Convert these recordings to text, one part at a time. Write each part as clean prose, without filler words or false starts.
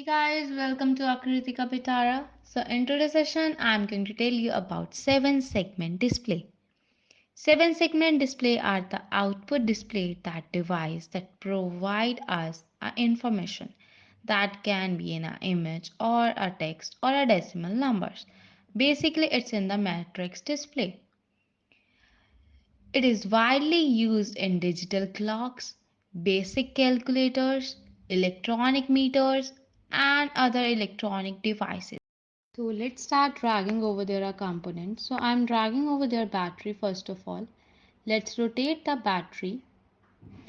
Guys, welcome to Akritika Pitara. So in today's session, I'm going to tell you about 7-segment display. 7-segment display are the output display that device that provide us information that can be in an image or a text or a decimal numbers. Basically, it's in the matrix display. It is widely used in digital clocks, basic calculators, electronic meters, and other electronic devices. So let's start dragging over their components. So I'm dragging over their battery first of all. Let's rotate the battery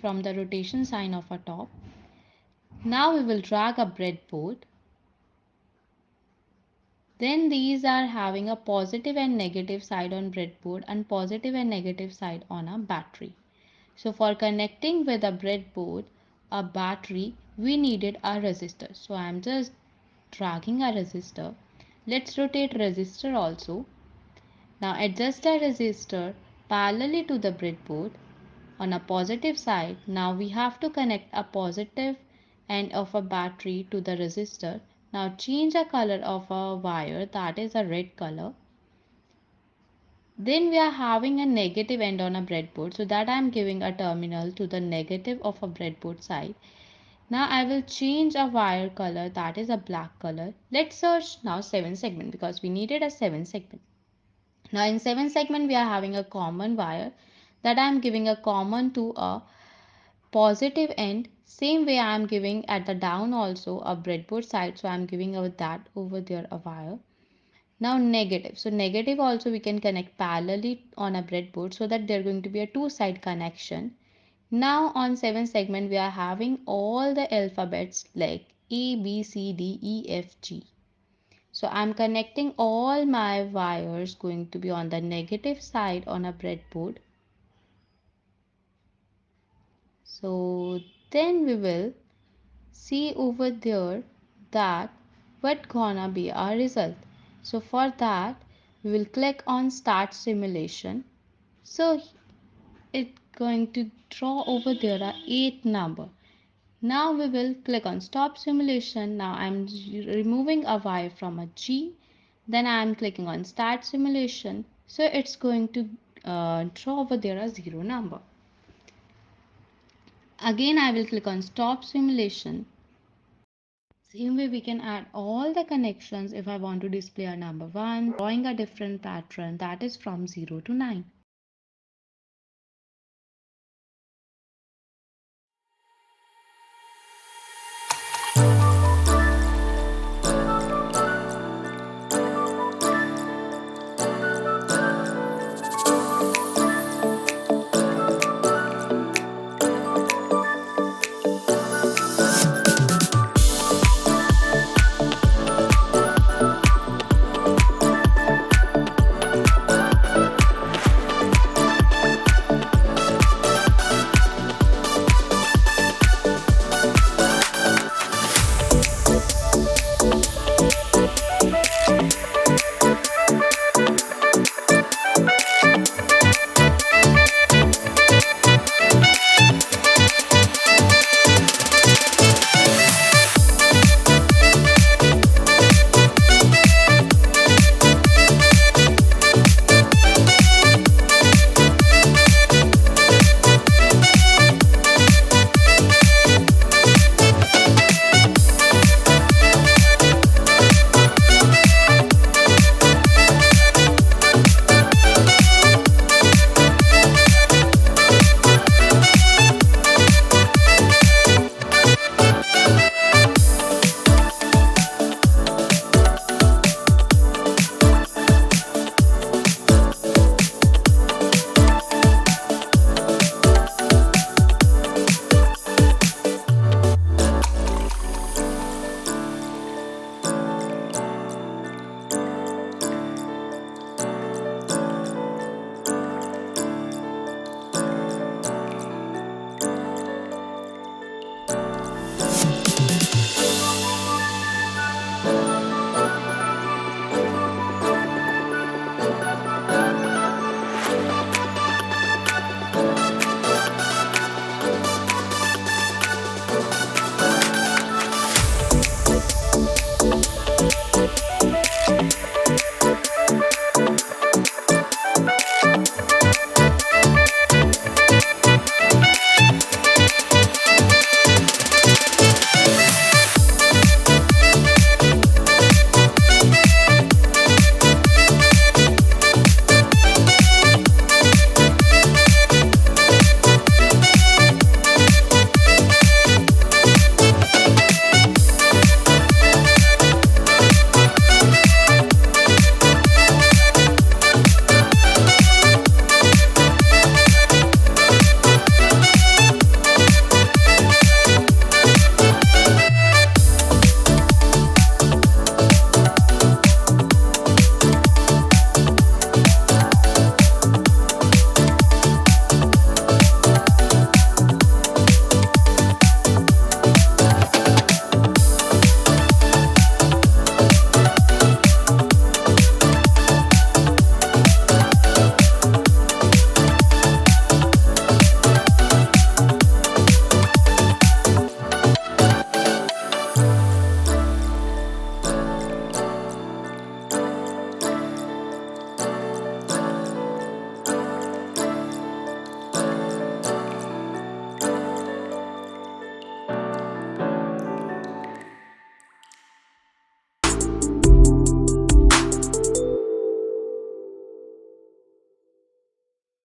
from the rotation sign of a top. Now we will drag a breadboard. Then these are having a positive and negative side on breadboard and positive and negative side on a battery. So for connecting with a breadboard, a battery, we needed a resistor. So I'm just dragging a resistor. Let's rotate resistor also. Now adjust the resistor parallelly to the breadboard on a positive side. Now we have to connect a positive end of a battery to the resistor. Now change the color of a wire, that is a red color. Then we are having a negative end on a breadboard, so that I am giving a terminal to the negative of a breadboard side. Now I will change a wire color, that is a black color. Let's search now 7 segment because we needed a 7 segment. Now in 7 segment we are having a common wire that I am giving a common to a positive end. Same way I am giving at the down also a breadboard side, so I am giving that over there a wire. Now negative. So negative also we can connect parallelly on a breadboard so that there are going to be a two-side connection. Now on 7 segment we are having all the alphabets like A, B, C, D, E, F, G. So I'm connecting all my wires going to be on the negative side on a breadboard. So then we will see over there that what gonna be our result. So for that we will click on start simulation. So it's going to draw over there a 8 number. Now we will click on stop simulation. Now I'm removing a wire from a G. Then I'm clicking on start simulation. So it's going to draw over there a 0 number. Again I will click on stop simulation. Same way we can add all the connections if I want to display a number 1, drawing a different pattern that is from 0 to 9.